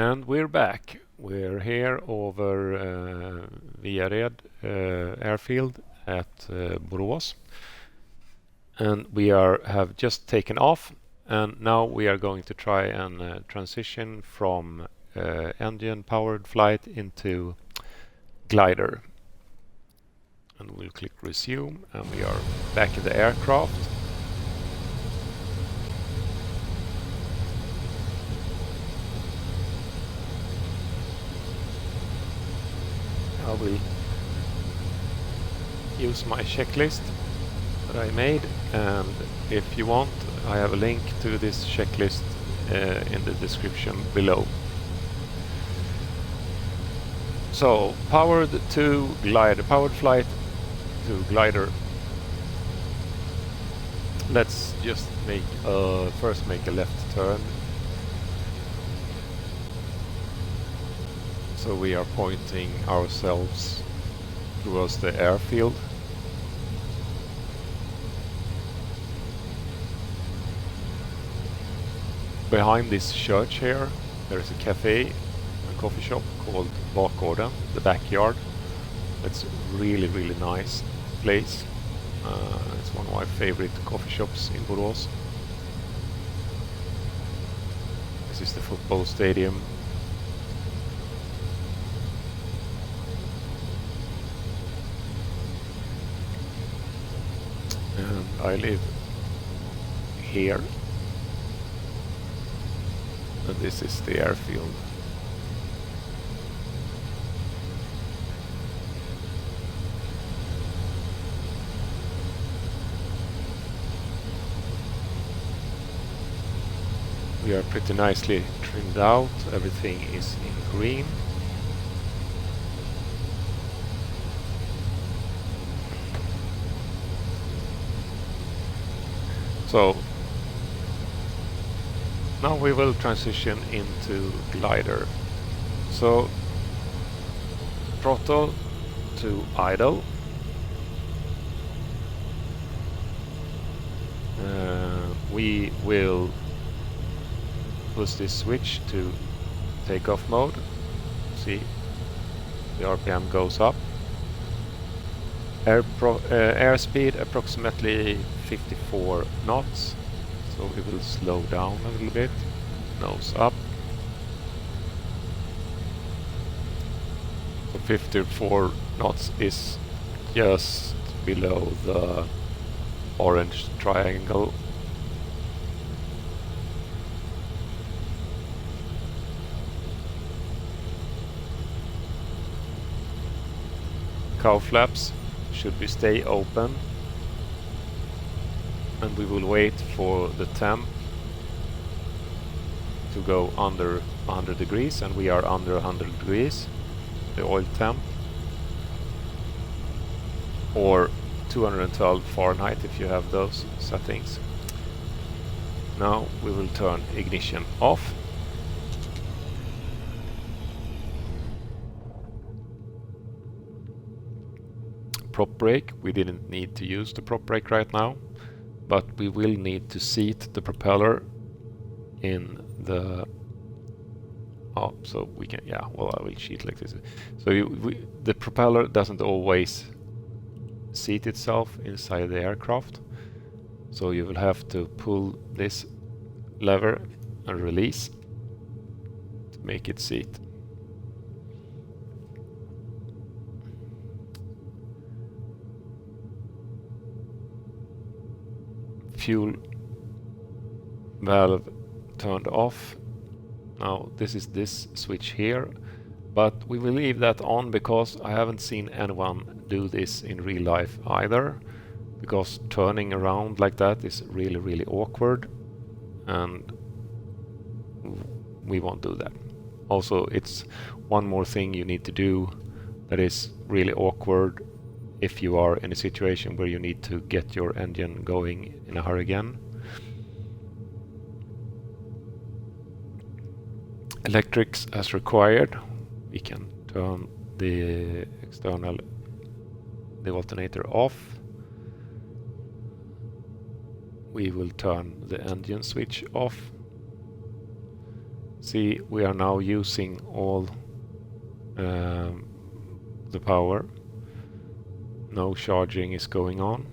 And we're back. We're here over Viared airfield at Borås, and we have just taken off, and now we are going to try and transition from engine powered flight into glider. And we'll click resume, and we are back in the aircraft. I will use my checklist that I made, and if you want, I have a link to this checklist in the description below. So, powered flight to glider. Let's just first make a left turn. So we are pointing ourselves towards the airfield. Behind this church here, there is a cafe, a coffee shop called Bakgården, the backyard. It's really nice place. It's one of my favorite coffee shops in Borås. This is the football stadium. And I live here, and this is the airfield. We are pretty nicely trimmed out, everything is in green. So now we will transition into glider. So throttle to idle. We will push this switch to takeoff mode. See, the RPM goes up. Airspeed approximately 54 knots, so we will slow down a little bit. Nose up. So 54 knots is just below the orange triangle. Cow flaps should be stay open, and we will wait for the temp to go under 100 degrees, and we are under 100 degrees, the oil temp, or 212 Fahrenheit if you have those settings. Now we will turn ignition off. Prop brake, we didn't need to use the prop brake right now, but we will need to seat the propeller in the so we can, I will sheet like this. So the propeller doesn't always seat itself inside the aircraft, so you will have to pull this lever and release to make it seat. Fuel valve turned off. Now this is this switch here, but we will leave that on because I haven't seen anyone do this in real life either, because turning around like that is really awkward, and we won't do that. Also, it's one more thing you need to do that is really awkward if you are in a situation where you need to get your engine going in a hurry again. Electrics as required. We can turn the alternator off. We will turn the engine switch off. See, we are now using all the power. No charging is going on.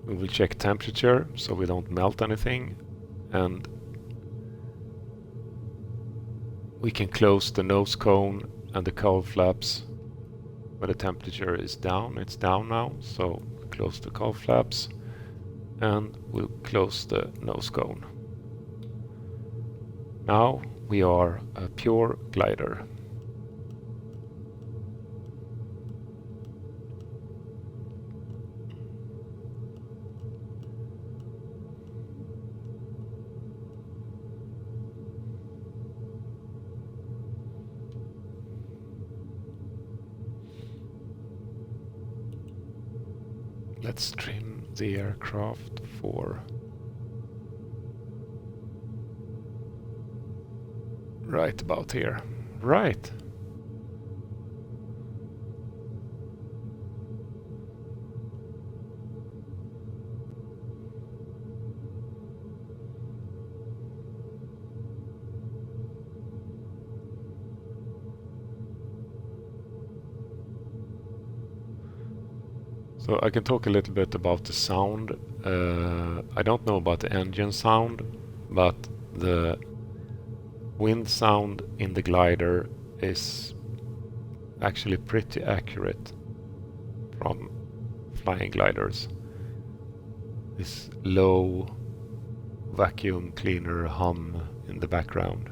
We will check temperature so we don't melt anything, and we can close the nose cone and the cowl flaps where the temperature is down. It's down now, so close the cowl flaps and we'll close the nose cone. Now we are a pure glider. Let's trim the aircraft for right about here. Right. So I can talk a little bit about the sound. I don't know about the engine sound, but the wind sound in the glider is actually pretty accurate from flying gliders. This low vacuum cleaner hum in the background.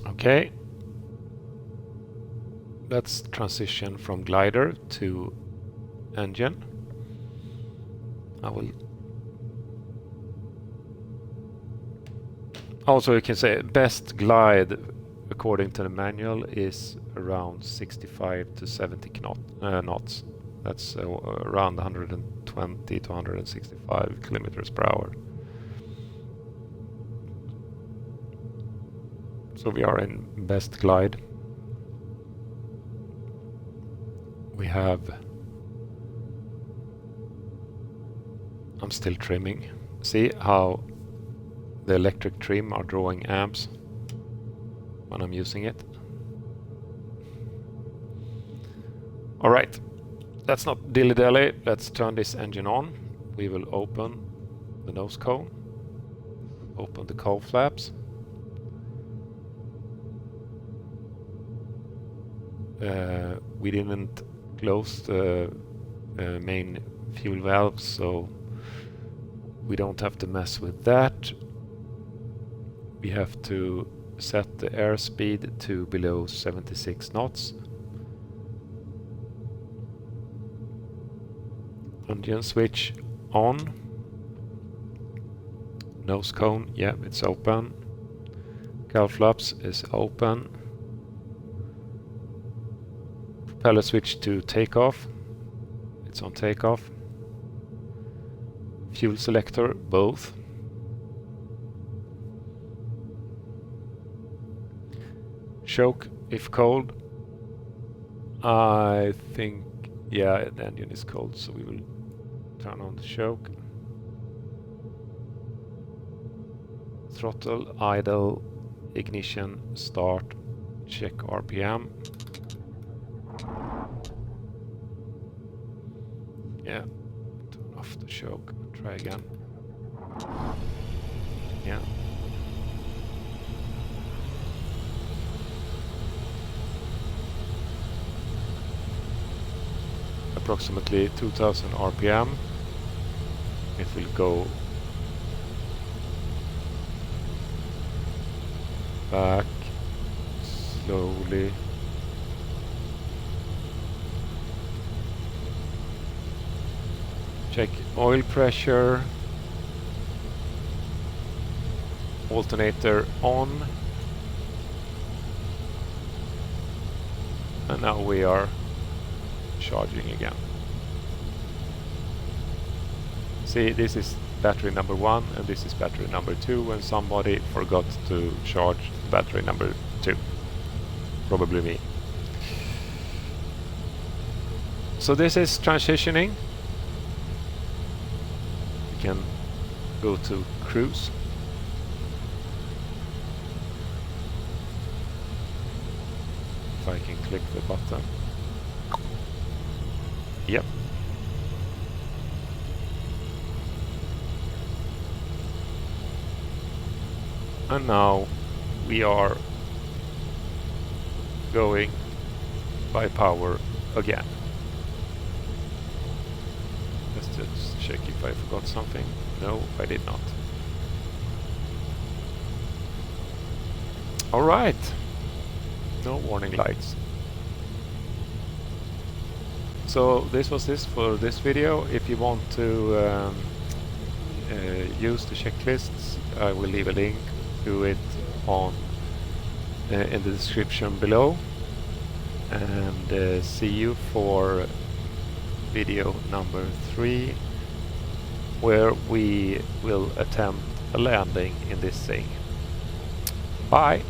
Okay, let's transition from glider to engine. I will also, you can say best glide according to the manual is around 65 to 70 knots. That's around 120 to 165 kilometers per hour. So we are in best glide. We have, I'm still trimming. See how the electric trim are drawing amps when I'm using it. All right, let's not dilly-dally. Let's turn this engine on. We will open the nose cone, open the cowl flaps. We didn't close the main fuel valves, so we don't have to mess with that. We have to set the airspeed to below 76 knots. Engine switch on. Nose cone, yeah, it's open. Cowl flaps is open. Propeller switch to takeoff. It's on takeoff. Fuel selector, both. Choke if cold. I think, yeah, the engine is cold, so we will turn on the choke. Throttle, idle, ignition, start, check RPM. Yeah, turn off the choke, try again. Yeah. Approximately 2000 RPM. It will go back slowly. Check oil pressure. Alternator on. And now we are charging again. See, this is battery number 1 and this is battery number 2 when somebody forgot to charge battery number 2. probably me. So this is transitioning. You can go to cruise. If I can click the button. Yep. And now we are going by power again. Let's just check if I forgot something. No, I did not. Alright. No warning lights. So this was this for this video. If you want to use the checklists, I will leave a link to it on in the description below, and see you for video number 3, where we will attempt a landing in this thing. Bye!